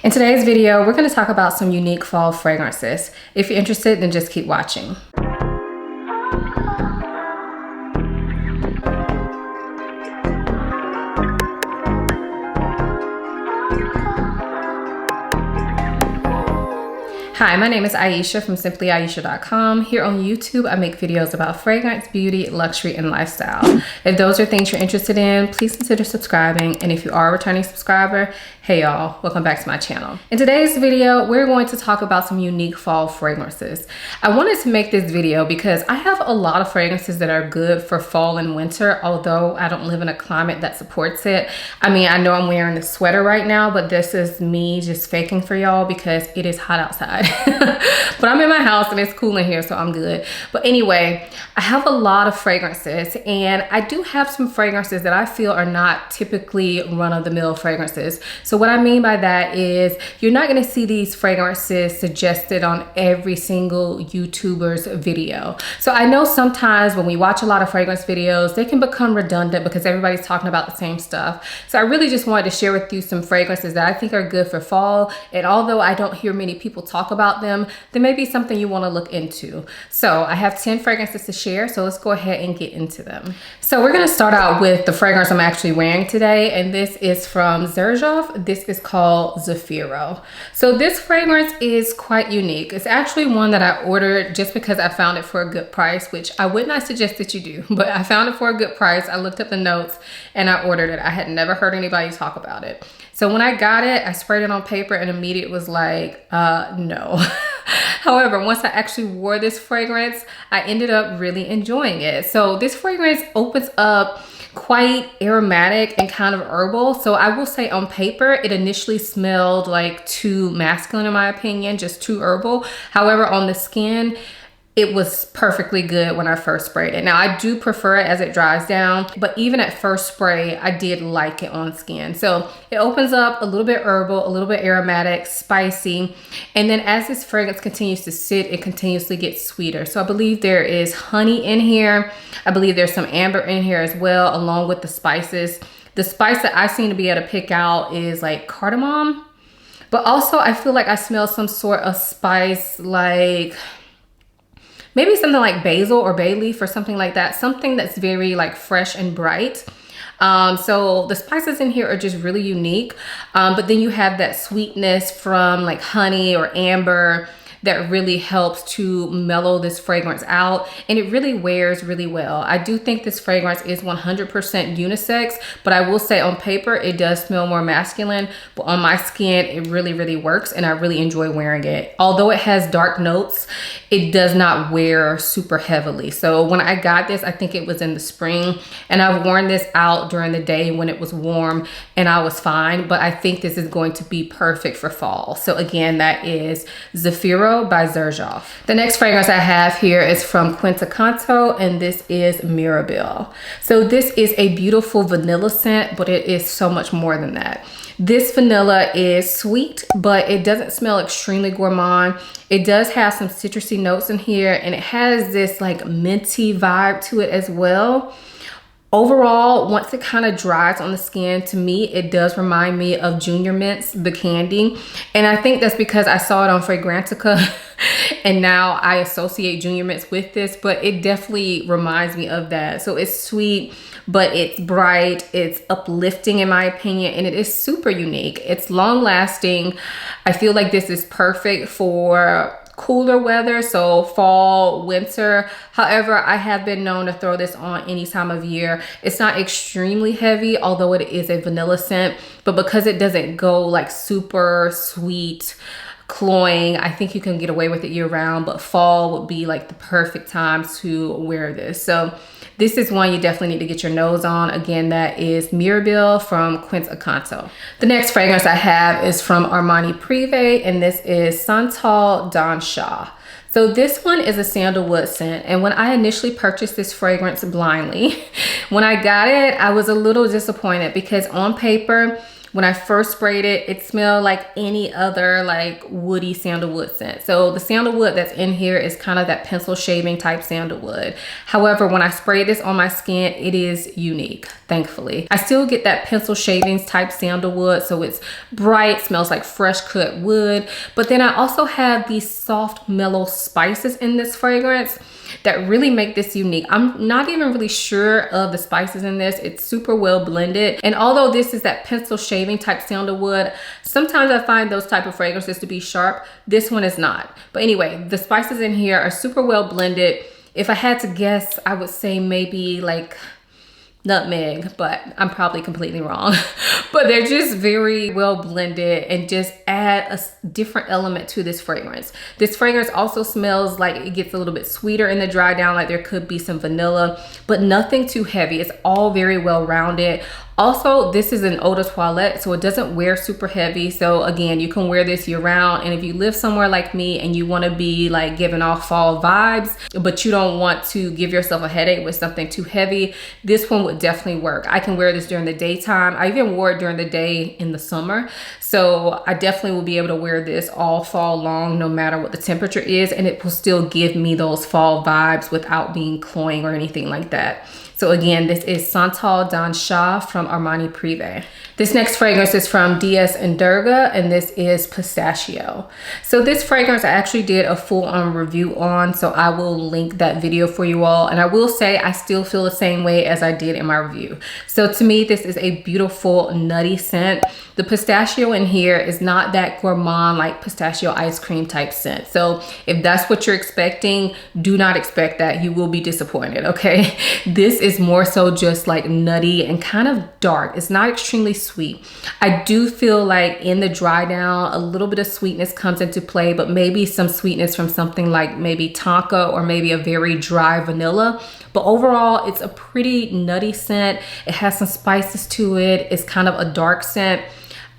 In today's video, we're going to talk about some unique fall fragrances. If you're interested, then just keep watching. Hi, my name is Aisha from simplyaisha.com. Here on YouTube, I make videos about fragrance, beauty, luxury, and lifestyle. If those are things you're interested in, please consider subscribing. And if you are a returning subscriber, hey y'all, welcome back to my channel. In today's video, we're going to talk about some unique fall fragrances. I wanted to make this video because I have a lot of fragrances that are good for fall and winter, although I don't live in a climate that supports it. I mean, I know I'm wearing a sweater right now, but this is me just faking for y'all because it is hot outside. But I'm in my house and it's cool in here, so I'm good. But anyway, I have a lot of fragrances, and I do have some fragrances that I feel are not typically run-of-the-mill fragrances. So what I mean by that is you're not going to see these fragrances suggested on every single YouTuber's video. So I know sometimes when we watch a lot of fragrance videos, they can become redundant because everybody's talking about the same stuff. So I really just wanted to share with you some fragrances that I think are good for fall. And although I don't hear many people talk about them, there may be something you want to look into. So I have 10 fragrances to share, so let's go ahead and get into them. So we're going to start out with the fragrance I'm actually wearing today, and this is from Zerof. This is called Zafiro. So this fragrance is quite unique. It's actually one that I ordered just because I found it for a good price, which I would not suggest that you do, but I found it for a good price. I looked up the notes and I ordered it. I had never heard anybody talk about it. So when I got it, I sprayed it on paper and immediately was like, no. However, once I actually wore this fragrance, I ended up really enjoying it. So this fragrance opens up quite aromatic and kind of herbal. So I will say on paper, it initially smelled like too masculine in my opinion, just too herbal. However, on the skin, it was perfectly good when I first sprayed it. Now I do prefer it as it dries down, but even at first spray, I did like it on skin. So it opens up a little bit herbal, a little bit aromatic, spicy. And then as this fragrance continues to sit, it continuously gets sweeter. So I believe there is honey in here. I believe there's some amber in here as well, along with the spices. The spice that I seem to be able to pick out is like cardamom, but also I feel like I smell some sort of spice like maybe something like basil or bay leaf or something like that. Something that's very like fresh and bright. So the spices in here are just really unique. But then you have that sweetness from like honey or amber that really helps to mellow this fragrance out, and it really wears really well. I do think this fragrance is 100% unisex, but I will say on paper it does smell more masculine, but on my skin it really works, and I really enjoy wearing it. Although it has dark notes, it does not wear super heavily. So when I got this, I think it was in the spring, and I've worn this out during the day when it was warm and I was fine, but I think this is going to be perfect for fall. So again, that is Zafiro by Zerof. The next fragrance I have here is from quentao, and this is Mirabelle. So this is a beautiful vanilla scent, but it is so much more than that. This vanilla is sweet, but it doesn't smell extremely gourmand. It does have some citrusy notes in here, and it has this like minty vibe to it as well. Overall, once it kind of dries on the skin, to me, it does remind me of Junior Mints, the candy. And I think that's because I saw it on Fragrantica and now I associate Junior Mints with this, but it definitely reminds me of that. So it's sweet, but it's bright, it's uplifting in my opinion, and it is super unique. It's long lasting. I feel like this is perfect for cooler weather, so fall, winter. However, I have been known to throw this on any time of year. It's not extremely heavy, although it is a vanilla scent, but because it doesn't go like super sweet, cloying, I think you can get away with it year round, but fall would be like the perfect time to wear this. So this is one you definitely need to get your nose on. Again, that is Mirabelle from quentao. The next fragrance I have is from Armani Privé, and this is Santal Don Shah. So this one is a sandalwood scent, and when I initially purchased this fragrance blindly, when I got it, I was a little disappointed because on paper, When I first sprayed it, it smelled like any other like woody sandalwood scent. So the sandalwood that's in here is kind of that pencil shaving type sandalwood. However, when I spray this on my skin, it is unique, thankfully. I still get that pencil shavings type sandalwood, so it's bright, smells like fresh cut wood. But then I also have these soft, mellow spices in this fragrance that really make this unique. I'm not even really sure of the spices in this. It's super well blended. And although this is that pencil shaving type sandalwood, sometimes I find those type of fragrances to be sharp. This one is not. But anyway, the spices in here are super well blended. If I had to guess, I would say maybe like nutmeg, but I'm probably completely wrong. But they're just very well blended and just add a different element to this fragrance. This fragrance also smells like it gets a little bit sweeter in the dry down, like there could be some vanilla, but nothing too heavy. It's all very well rounded. Also, this is an eau de toilette, so it doesn't wear super heavy. So again, you can wear this year round. And if you live somewhere like me and you want to be like giving off fall vibes, but you don't want to give yourself a headache with something too heavy, this one would definitely work. I can wear this during the daytime. I even wore it during the day in the summer. So I definitely will be able to wear this all fall long, no matter what the temperature is. And it will still give me those fall vibes without being cloying or anything like that. So again, this is Santal Dan Shah from Armani Privé. This next fragrance is from DS and Durga, and this is Pistachio. So this fragrance I actually did a full-on review on, so I will link that video for you all. And I will say I still feel the same way as I did in my review. So to me, this is a beautiful nutty scent. The pistachio in here is not that gourmand like pistachio ice cream type scent. So if that's what you're expecting, do not expect that. You will be disappointed, okay? This is more so just like nutty and kind of dark. It's not extremely sweet. I do feel like in the dry down, a little bit of sweetness comes into play, but maybe some sweetness from something like maybe Tonka or maybe a very dry vanilla. But overall, it's a pretty nutty scent. It has some spices to it. It's kind of a dark scent.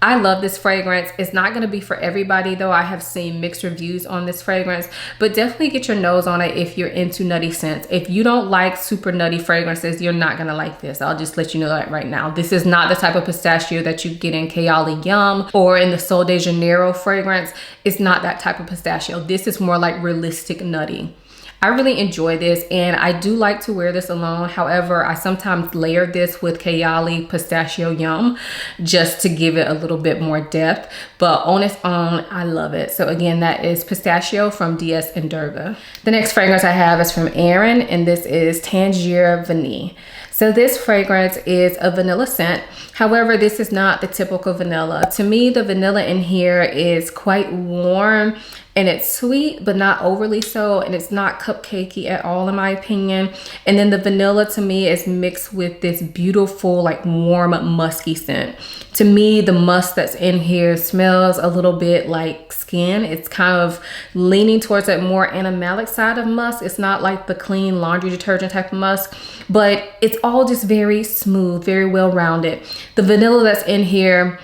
I love this fragrance. It's not going to be for everybody though. I have seen mixed reviews on this fragrance, but definitely get your nose on it if you're into nutty scents. If you don't like super nutty fragrances, you're not going to like this. I'll just let you know that right now. This is not the type of pistachio that you get in Kayali Yum or in the Sol de Janeiro fragrance. It's not that type of pistachio. This is more like realistic nutty. I really enjoy this and I do like to wear this alone. However, I sometimes layer this with Kayali Pistachio Yum just to give it a little bit more depth. But on its own, I love it. So again, that is Pistachio from DS and Durga. The next fragrance I have is from Aaron, and this is Tangier Vanille. So this fragrance is a vanilla scent. However, this is not the typical vanilla. To me, the vanilla in here is quite warm and it's sweet, but not overly so. And it's not cupcakey at all, in my opinion. And then the vanilla to me is mixed with this beautiful, like warm, musky scent. To me, the musk that's in here smells a little bit like skin. It's kind of leaning towards that more animalic side of musk. It's not like the clean laundry detergent type of musk, but it's all just very smooth, very well-rounded. The vanilla that's in here,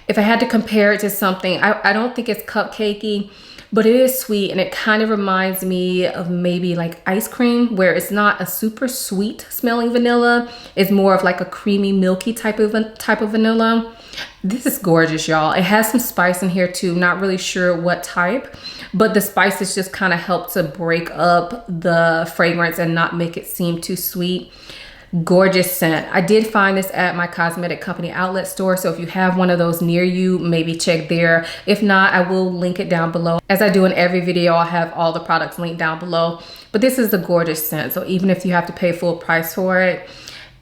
if I had to compare it to something, I don't think it's cupcakey, but it is sweet and it kind of reminds me of maybe like ice cream, where it's not a super sweet smelling vanilla. It's more of like a creamy, milky type of vanilla. This is gorgeous, y'all. It has some spice in here too. Not really sure what type, but the spices just kind of help to break up the fragrance and not make it seem too sweet. Gorgeous scent. I did find this at my cosmetic company outlet store, so if you have one of those near you, maybe check there. If not, I will link it down below. As I do in every video, I'll have all the products linked down below. But this is a gorgeous scent, so even if you have to pay full price for it,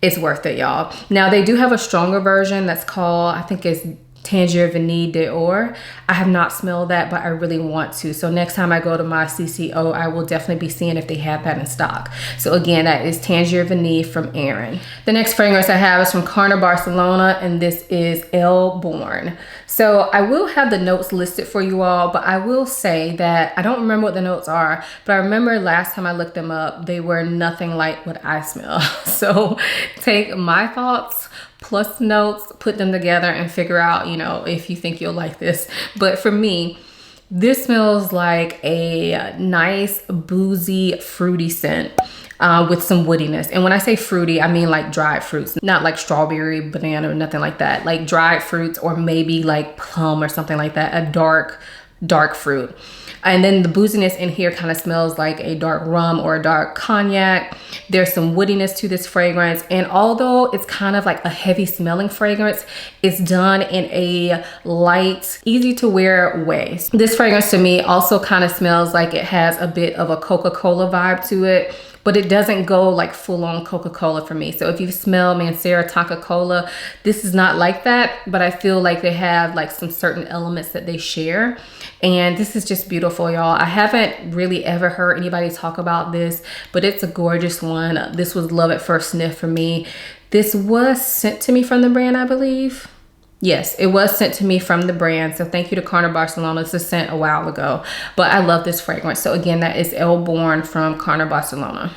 it's worth it, y'all. Now, they do have a stronger version that's called, I think it's Tangier Vanille d'Or. I have not smelled that, but I really want to. So next time I go to my CCO, I will definitely be seeing if they have that in stock. So again, that is Tangier Vanille from Aaron. The next fragrance I have is from Carner Barcelona, and this is El Born. So I will have the notes listed for you all, but I will say that I don't remember what the notes are, but I remember last time I looked them up, they were nothing like what I smell. So take my thoughts plus notes, put them together and figure out, you know, if you think you'll like this. But for me, this smells like a nice, boozy, fruity scent. with some woodiness. And when I say fruity, I mean like dried fruits, not like strawberry, banana, or nothing like that. Like dried fruits, or maybe like plum or something like that, a dark fruit. And then the booziness in here kind of smells like a dark rum or a dark cognac. There's some woodiness to this fragrance. And although it's kind of like a heavy smelling fragrance, it's done in a light, easy to wear way. This fragrance to me also kind of smells like it has a bit of a Coca-Cola vibe to it, but it doesn't go like full on Coca-Cola for me. So if you smell Mancera Tonka Cola, this is not like that, but I feel like they have like some certain elements that they share. And this is just beautiful, y'all. I haven't really ever heard anybody talk about this, but it's a gorgeous one. This was love at first sniff for me. This was sent to me from the brand, I believe. Yes, it was sent to me from the brand. So thank you to Carner Barcelona. This was sent a while ago, but I love this fragrance. So again, that is Elborn from Carner Barcelona.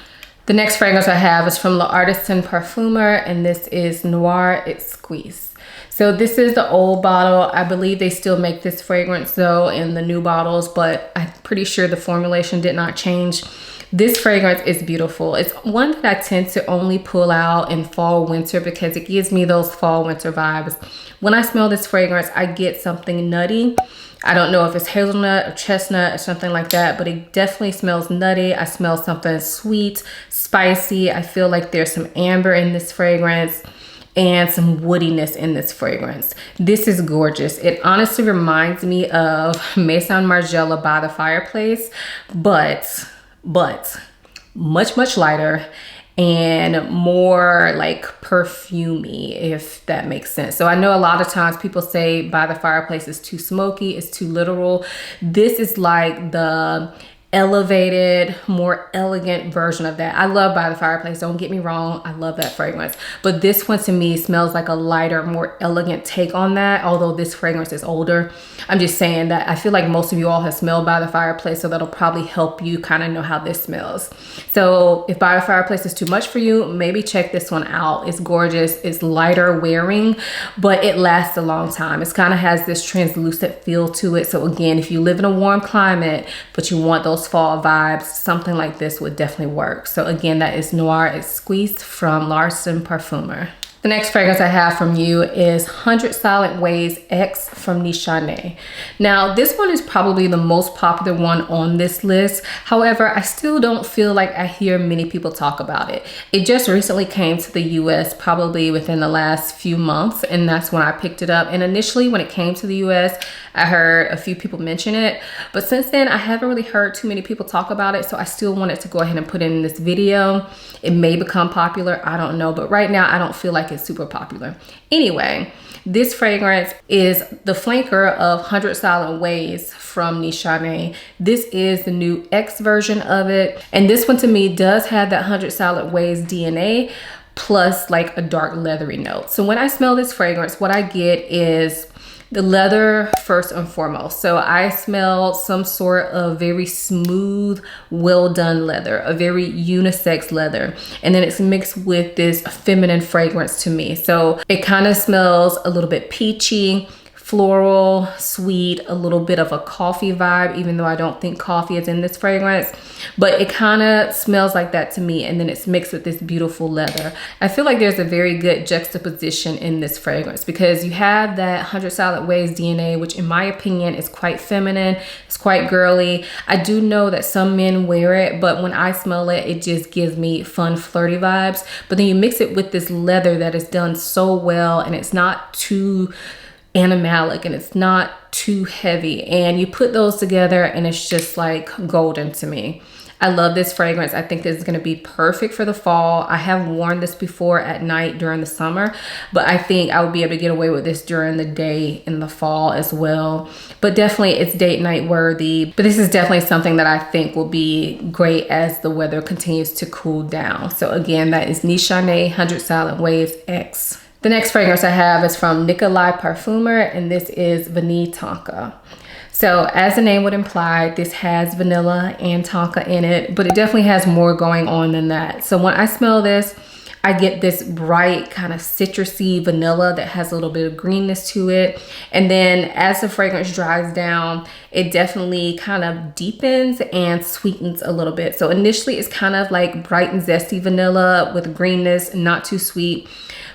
The next fragrance I have is from L'Artisan Parfumer, and this is Noir Exquise. So this is the old bottle. I believe they still make this fragrance though in the new bottles, but I'm pretty sure the formulation did not change. This fragrance is beautiful. It's one that I tend to only pull out in fall, winter, because it gives me those fall, winter vibes. When I smell this fragrance, I get something nutty. I don't know if it's hazelnut or chestnut or something like that, but it definitely smells nutty. I smell something sweet, spicy. I feel like there's some amber in this fragrance and some woodiness in this fragrance. This is gorgeous. It honestly reminds me of Maison Margiela by the Fireplace, but much lighter and more like perfumey, if that makes sense. So I know a lot of times people say By the Fireplace is too smoky, it's too literal. This is like the elevated, more elegant version of that. I love By the Fireplace, don't get me wrong, I love that fragrance, but this one to me smells like a lighter, more elegant take on that, although this fragrance is older. I'm just saying that I feel like most of you all have smelled By the Fireplace, so that'll probably help you kind of know how this smells. So if By the Fireplace is too much for you, maybe check this one out. It's gorgeous, it's lighter wearing, but it lasts a long time. It kind of has this translucent feel to it. So again, if you live in a warm climate but you want those fall vibes, something like this would definitely work. So again, that is Noir Exquise from L'Artisan Parfumer. The next fragrance I have from you is 100 Silent Ways X from Nichane. Now, this one is probably the most popular one on this list. However, I still don't feel like I hear many people talk about it. It just recently came to the US, probably within the last few months, and that's when I picked it up. And initially when it came to the US, I heard a few people mention it, but since then I haven't really heard too many people talk about it, so I still wanted to go ahead and put it in this video. It may become popular, I don't know, but right now I don't feel like it's super popular. Anyway, this fragrance is the flanker of 100 Silent Ways from Nichane. This is the new X version of it, and this one to me does have that 100 Silent Ways DNA plus like a dark leathery note. So when I smell this fragrance, what I get is the leather first and foremost. So I smell some sort of very smooth, well done leather, a very unisex leather. And then it's mixed with this feminine fragrance to me. So it kind of smells a little bit peachy, floral, sweet, a little bit of a coffee vibe, even though I don't think coffee is in this fragrance, but it kind of smells like that to me. And then it's mixed with this beautiful leather. I feel like there's a very good juxtaposition in this fragrance because you have that 100 Silent Ways DNA, which in my opinion is quite feminine. It's quite girly. I do know that some men wear it, but when I smell it, it just gives me fun, flirty vibes. But then you mix it with this leather that is done so well, and it's not too animalic and it's not too heavy, and you put those together and it's just like golden to me. I love this fragrance. I think this is going to be perfect for the fall. I have worn this before at night during the summer, but I think I would be able to get away with this during the day in the fall as well. But definitely it's date night worthy. But this is definitely something that I think will be great as the weather continues to cool down. So again, that is Nichane 100 Silent Ways X. The next fragrance I have is from Nicolai Parfumer, and this is Vanille Tonka. So as the name would imply, this has vanilla and tonka in it, but it definitely has more going on than that. So when I smell this, I get this bright kind of citrusy vanilla that has a little bit of greenness to it. And then as the fragrance dries down, it definitely kind of deepens and sweetens a little bit. So initially it's kind of like bright and zesty vanilla with greenness, not too sweet.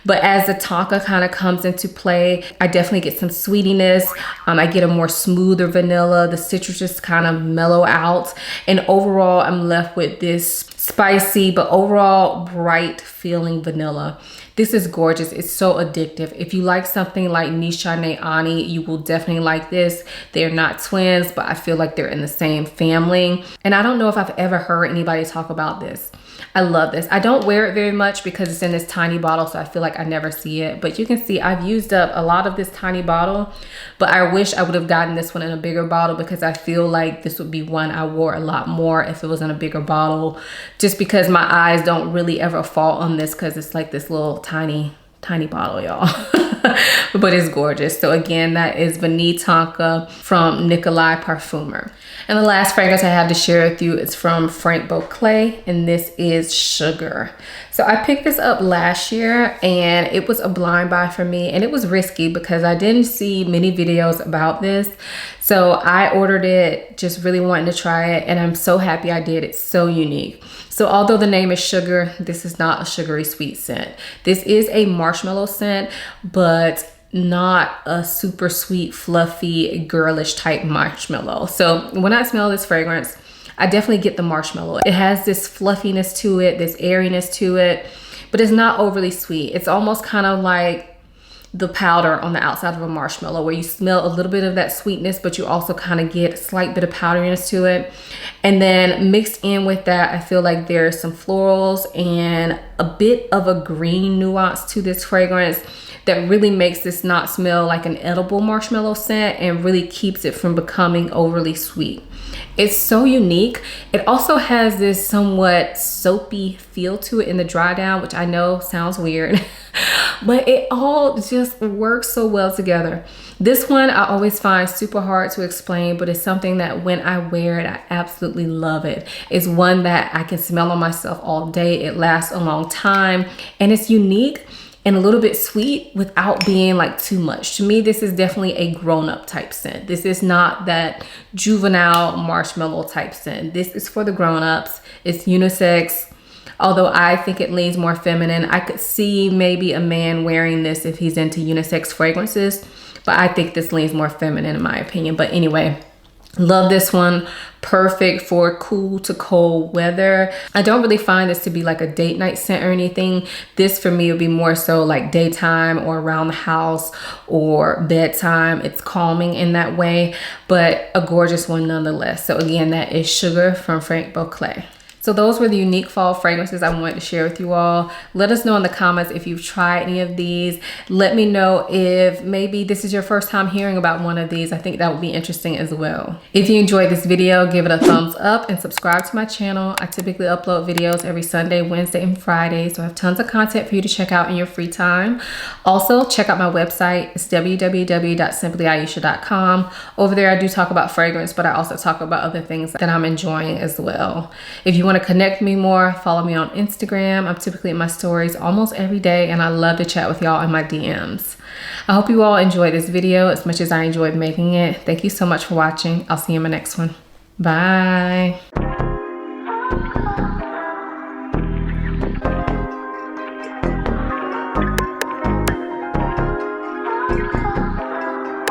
But as the Tonka kind of comes into play, I definitely get some sweetiness. I get a more smoother vanilla. The citrus just kind of mellow out. And overall, I'm left with this spicy, but overall bright feeling vanilla. This is gorgeous. It's so addictive. If you like something like Nishane Ani, you will definitely like this. They're not twins, but I feel like they're in the same family. And I don't know if I've ever heard anybody talk about this. I love this. I don't wear it very much because it's in this tiny bottle, so I feel like I never see it. But you can see I've used up a lot of this tiny bottle, but I wish I would have gotten this one in a bigger bottle because I feel like this would be one I wore a lot more if it was in a bigger bottle, just because my eyes don't really ever fall on this because it's like this little tiny bottle, y'all. But it's gorgeous. So again, that is Vanille Tonka from Nikolai Parfumer. And the last fragrance I have to share with you is from Frank Beauclair, and this is Sugar. So I picked this up last year and it was a blind buy for me, and it was risky because I didn't see many videos about this. So I ordered it just really wanting to try it, and I'm so happy I did. It's so unique. So although the name is Sugar, this is not a sugary sweet scent. This is a marshmallow scent, but not a super sweet, fluffy, girlish type marshmallow. So when I smell this fragrance, I definitely get the marshmallow. It has this fluffiness to it, this airiness to it, but it's not overly sweet. It's almost kind of like the powder on the outside of a marshmallow, where you smell a little bit of that sweetness, but you also kind of get a slight bit of powderiness to it. And then mixed in with that, I feel like there's some florals and a bit of a green nuance to this fragrance that really makes this not smell like an edible marshmallow scent and really keeps it from becoming overly sweet. It's so unique. It also has this somewhat soapy feel to it in the dry down, which I know sounds weird, but it all just works so well together. This one I always find super hard to explain, but it's something that when I wear it, I absolutely love it. It's one that I can smell on myself all day. It lasts a long time, and it's unique and a little bit sweet without being like too much. To me, this is definitely a grown-up type scent. This is not that juvenile marshmallow type scent. This is for the grown-ups. It's unisex. Although I think it leans more feminine. I could see maybe a man wearing this if he's into unisex fragrances, but I think this leans more feminine in my opinion. But anyway, love this one. Perfect for cool to cold weather. I don't really find this to be like a date night scent or anything. This for me would be more so like daytime or around the house or bedtime. It's calming in that way, but a gorgeous one nonetheless. So again, that is Sugar from Frank Beauclair. So those were the unique fall fragrances I wanted to share with you all. Let us know in the comments if you've tried any of these. Let me know if maybe this is your first time hearing about one of these. I think that would be interesting as well. If you enjoyed this video, give it a thumbs up and subscribe to my channel. I typically upload videos every Sunday, Wednesday, and Friday, so I have tons of content for you to check out in your free time. Also, check out my website. It's www.simplyaisha.com. Over there, I do talk about fragrance, but I also talk about other things that I'm enjoying as well. If you want to connect me more, follow me on Instagram. I'm typically in my stories almost every day, and I love to chat with y'all in my DMs. I hope you all enjoyed this video as much as I enjoyed making it. Thank you so much for watching. I'll see you in my next one. Bye.